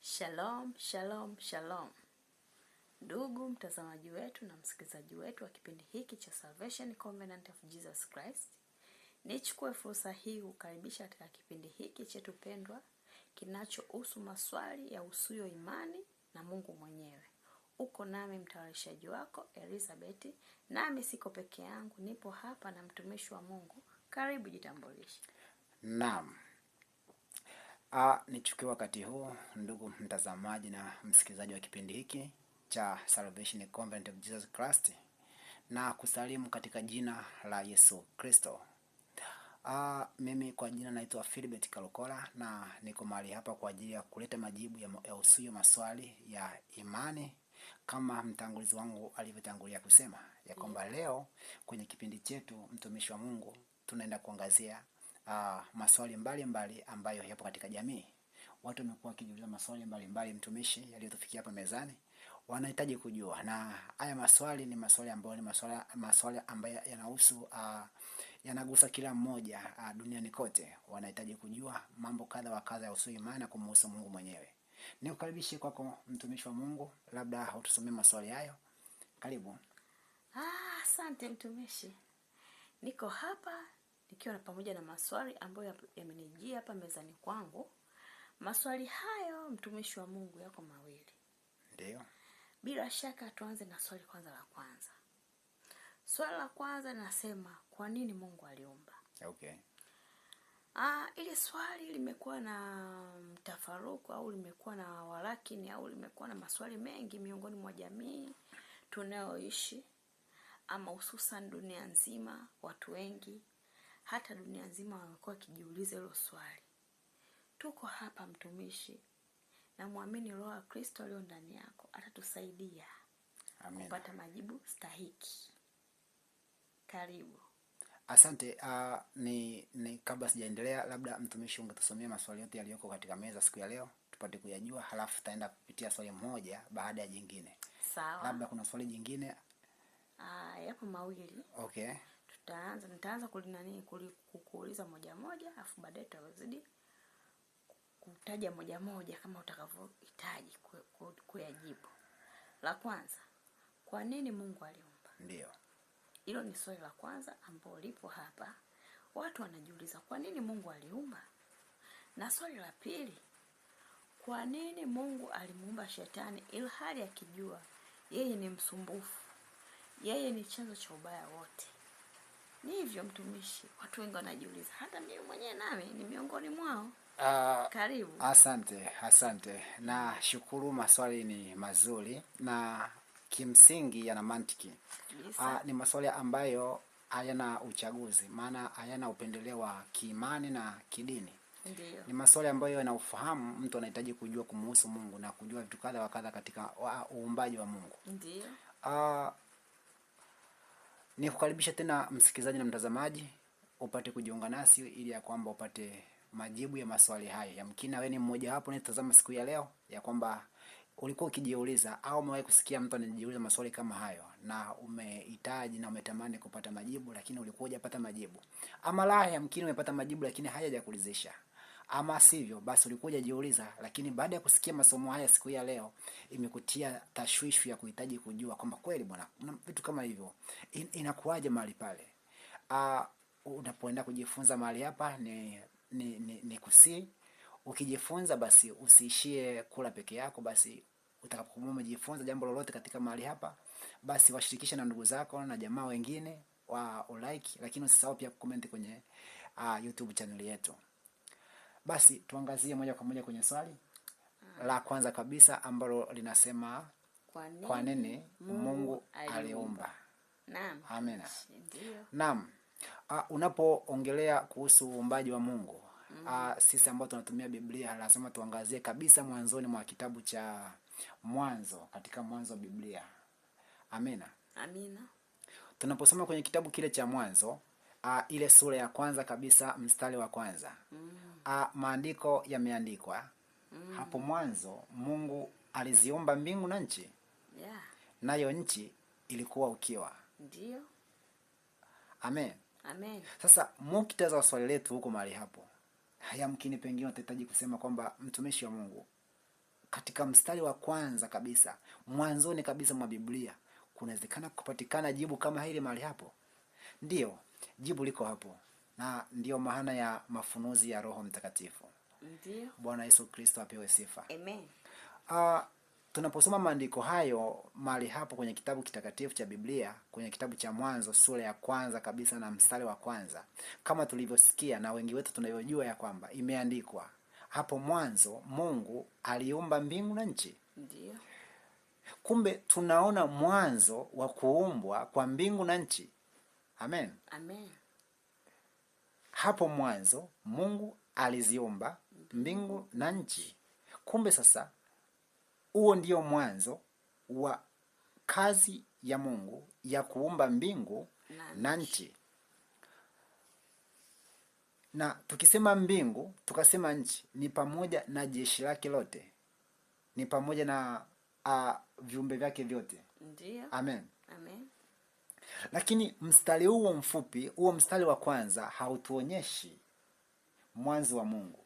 Shalom, shalom, shalom. Ndugu mtazamaji wetu na msikilizaji wetu wa kipindi hiki cha Salvation Covenant of Jesus Christ. Nichukue fursa hii kukaribisha katika kipindi hiki chetu pendwa kinachohusu maswali ya usuyo imani na Mungu mwenyewe. Uko nami mtayarishaji wako Elizabeth, nami siko peke yangu, nipo hapa na mtumishi wa Mungu. Karibu, jitambulishe. Naam. Nichukue wakati huu ndugu mtazamaji na msikilizaji wa kipindi hiki cha Salvation Covenant of Jesus Christ na kusalimu katika jina la Yesu Kristo. Mimi kwa jina naitwa Philbert Kalukola na niko mahali hapa kwa ajili ya kuleta majibu ya usuyo maswali ya imani kama mtangulizi wangu alivyotangulia kusema ya kwamba leo kwenye kipindi chetu mtumishi wa Mungu tunaenda kuangazia maswali mbalimbali ambayo yapo katika jamii. Watu wamekuwa wakijiuliza maswali mbalimbali mtumishi yaliyotufikia hapa mezani. Wanahitaji kujua, na haya maswali ni maswali ambayo ni maswali ambayo yanahusu yanagusa kila mmoja duniani kote. Wanahitaji kujua mambo kadha wa kadha ya usuyo imani na kumhusu Mungu mwenyewe. Nikukaribishe kwako mtumishi wa Mungu, labda utusomee maswali hayo. Karibu. Asante mtumishi. Niko hapa nikiwa na pamoja na maswali ambayo yamenijia hapa mezani kwangu. Maswali hayo mtumishi wa Mungu yako mawili. Ndio. Bila shaka tuanze na swali kwanza la kwanza. Swali la kwanza linasema kwa nini Mungu aliumba? Okay. Ili swali limekuwa na mtafaruku au limekuwa na walakini au limekuwa na maswali mengi miongoni mwa jamii tunayoishi, ama hususan dunia nzima. Watu wengi hata dunia nzima wamekuwa wakijiuliza hilo swali. Tuko hapa mtumishi, na muamini Roho wa Kristo aliye ndani yako atatusaidia kupata majibu stahiki. Karibu. Asante. Ni kabla sijaendelea, labda mtumishi ungetusomea maswali yote yaliyoko katika meza siku ya leo tupate kuyajua, halafu tutaenda kupitia swali moja baada ya jingine. Sawa. Labda kuna swali jingine? Yapo mawili. Okay. Nitaanza kukuuliza moja moja, afu baadaye tutazidi kutaja moja moja kama utakavyohitaji kuyajibu. La kwanza, kwa nini Mungu aliumba? Ndio. Hilo ni swali la kwanza ambalo lipo hapa. Watu wanajiuliza kwa nini Mungu aliumba? Na swali la pili, kwa nini Mungu alimuumba shetani ilhali akijua yeye ni msumbufu, yeye ni chanzo cha ubaya wote? Ni hivyo mtumishi, watu wengi wanajiuliza, hata mimi mwenyewe nami ni miongoni mwao. Karibu. Asante. Na shukuru, maswali ni mazuri na kimsingi yana mantiki. Ni maswali ambayo hayana uchaguzi, maana hayana upendeleo wa kiimani na kidini. Ndiyo. Ni maswali ambayo yana ufahamu, mtu anahitaji kujua kumhusu Mungu na kujua vitu kadha wa kadha katika uumbaji wa Mungu. Ndiyo. Nikukaribisha tena msikilizaji na mtazamaji upate kujiunga nasi ili ya kwamba upate majibu ya maswali haya. Yamkini wewe ni mmoja wapo unayetazama siku ya leo ya kwamba ulikuwa ukijiuliza au umewahi kusikia mtu anajiuliza maswali kama hayo na umehitaji na umetamani kupata majibu lakini ulikuwa hujapata majibu. Ama la, yamkini umepata majibu lakini hayajakuridhisha. Ama sivyo, basi ulikuwa hujajiuliza lakini baada ya kusikia masomo haya siku ya leo imekutia tashwishi ya kuhitaji kujua kwamba kweli bwana vitu kama hivyo inakuaje mahali pale. Unapoenda kujifunza mahali hapa ni kusi. Ukijifunza basi usiishie kula peke yako, basi utakapokuwa umejifunza jambo lolote katika mahali hapa basi washirikishe na ndugu zako na jamaa wengine wa like, lakini usisahau pia kucomment kwenye YouTube channel yetu. Basi tuangazie moja kwa moja kwenye swali la kwanza kabisa ambalo linasema kwa nini Mungu aliumba? Naam. Amina. Ndio. Naam. Unapoongelea kuhusu uumbaji wa Mungu, sisi ambao tunatumia Biblia lazima tuangazie kabisa mwanzoni mwa kitabu cha Mwanzo, katika mwanzo wa Biblia. Amina. Amina. Tunaposoma kwenye kitabu kile cha Mwanzo, ile sura ya kwanza kabisa mstari wa kwanza. Maandiko yameandikwa, hapo mwanzo Mungu aliziumba mbingu na nchi. Yeah. Nayo nchi ilikuwa ukiwa. Ndio. Amen. Amen. Sasa muktadha wa swali letu huko mahali hapo, yamkini pengine utahitaji kusema kwamba mtumishi wa Mungu, katika mstari wa kwanza kabisa, mwanzoni kabisa mwa Biblia, kunawezekana kupatikana jibu kama hili mahali hapo? Ndiyo, jibu liko hapo, na ndiyo maana ya mafunuzi ya Roho Mtakatifu. Ndiyo. Bwana Yesu Kristo apewe sifa. Amen. Tunaposoma maandiko hayo mahali hapo kwenye kitabu kitakatifu cha Biblia, kwenye kitabu cha Mwanzo sura ya kwanza kabisa na mstari wa kwanza, kama tulivyosikia na wengi wetu tunavyojua ya kwamba imeandikwa hapo mwanzo Mungu aliumba mbingu na nchi. Ndiyo. Kumbe tunaona mwanzo wa kuumbwa kwa mbingu na nchi. Amen. Amen. Hapo mwanzo Mungu aliziumba mbingu na nchi. Kumbe sasa huo ndio mwanzo wa kazi ya Mungu ya kuumba mbingu na nchi. Na tukisema mbingu, tukasema nchi, ni pamoja na jeshi lake lote, ni pamoja na viumbe vyake vyote. Ndiyo. Amen. Amen. Lakini mstari huo mfupi, huo mstari wa kwanza, hautuonyeshi mwanzo wa Mungu,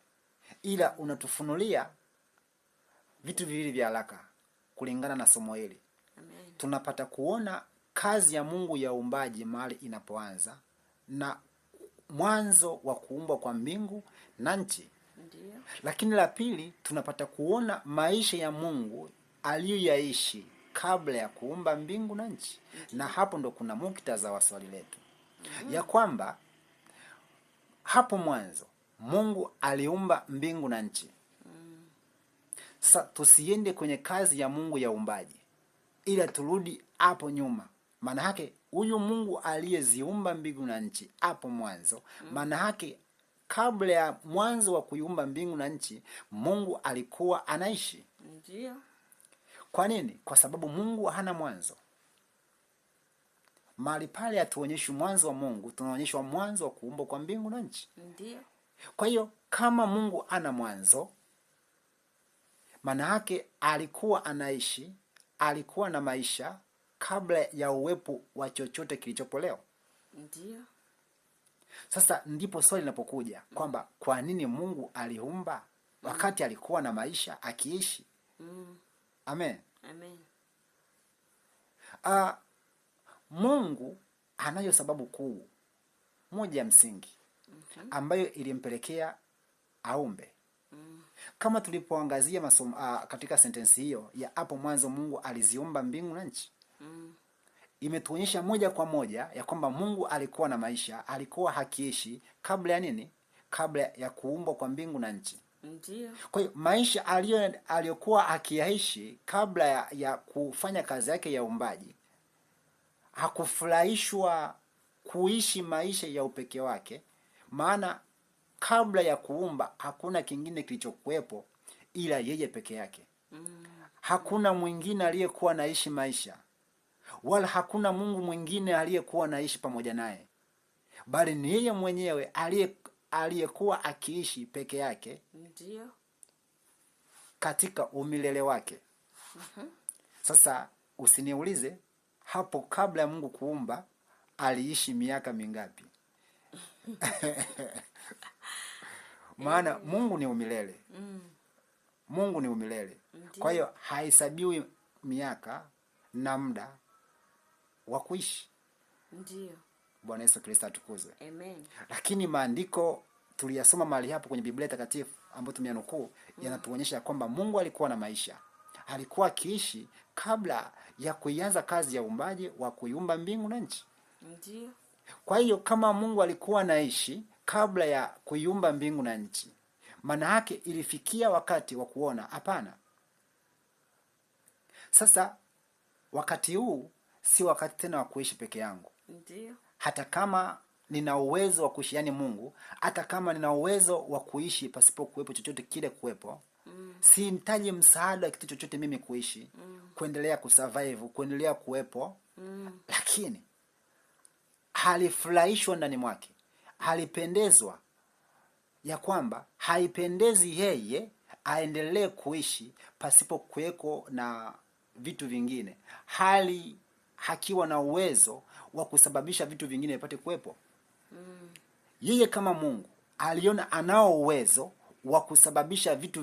ila unatufunulia vitu viwili vya haraka kulingana na somo hili. Amen. Tunapata kuona kazi ya Mungu ya uumbaji mahali inapoanza na mwanzo wa kuumbwa kwa mbingu na nchi. Ndiyo. Lakini la pili, tunapata kuona maisha ya Mungu aliyoyaishi kabla ya kuumba mbingu na nchi. Na hapo ndo kuna muktadha wa swali letu. Ya kwamba hapo mwanzo Mungu aliumba mbingu na nchi. Sasa tusiende kwenye kazi ya Mungu ya uumbaji, ila turudi hapo nyuma. Maana yake huyu Mungu aliyeziumba mbingu na nchi hapo mwanzo, maana yake kabla ya mwanzo wa kuiumba mbingu na nchi, Mungu alikuwa anaishi. Ndiyo. Kwa nini? Kwa sababu Mungu hana mwanzo. Mahali pale hatuonyeshi mwanzo wa Mungu, tunaonyeshwa mwanzo wa kuumba kwa mbingu na nchi. Ndiyo. Kwa hiyo kama Mungu ana mwanzo, maana yake alikuwa anaishi, alikuwa na maisha kabla ya uwepo wa chochote kilichopo leo. Ndiyo. Sasa ndipo swali linapokuja kwamba kwa nini Mungu aliumba wakati alikuwa na maisha akiishi? Amen. Amen. Mungu anayo sababu kuu moja ya msingi ambayo ilimpelekea aumbe. Kama tulipoangazia masomo katika sentensi hiyo ya hapo mwanzo Mungu aliziumba mbingu na nchi. Imetuonyesha moja kwa moja ya kwamba Mungu alikuwa na maisha, alikuwa hakiishi kabla ya nini? Kabla ya kuumbwa kwa mbingu na nchi. Ndiyo. Kwa hiyo maisha aliyokuwa akiyaishi kabla ya kufanya kazi yake ya uumbaji, hakufurahishwa kuishi maisha ya upekee wake, maana kabla ya kuumba hakuna kingine kilichokuwepo ila yeye peke yake. Hakuna mwingine aliyekuwa naishi maisha, wala hakuna Mungu mwingine aliyekuwa naishi pamoja naye, bali ni yeye mwenyewe aliyekuwa akiishi peke yake. Ndiyo. Katika umilele wake. Sasa usiniulize hapo kabla ya Mungu kuumba aliishi miaka mingapi? Maana Mungu ni umilele. Mungu ni umilele. Kwa hiyo haihesabiwi miaka na muda wa kuishi. Ndiyo. Bwana Yesu Kristo atukuzwe. Amen. Lakini maandiko tuliyasoma mahali hapo kwenye Biblia takatifu ambayo tumeyanukuu yanatuonyesha kwamba Mungu alikuwa na maisha. Alikuwa akiishi kabla ya kuianza kazi ya uumbaji wa kuiumba mbingu na nchi. Ndiyo. Kwa hiyo kama Mungu alikuwa anaishi kabla ya kuiumba mbingu na nchi, maana yake ilifikia wakati wa kuona hapana. Sasa wakati huu si wakati tena wa kuishi peke yangu. Ndiyo. Hata kama nina uwezo wa kuishi, yani Mungu, hata kama nina uwezo wa kuishi pasipo kuwepo chochote kile kuwepo, sihitaji msaada wa kitu chochote mimi kuishi, kuendelea kusurvive, kuendelea kuwepo. Lakini halifurahishwa ndani mwake, halipendezwa ya kwamba haipendezi yeye aendelee kuishi pasipo kuweko na vitu vingine, hali hakiwa na uwezo wa kusababisha vitu vingine vipate kuwepo. Yeye kama Mungu aliona anao uwezo wa kusababisha vitu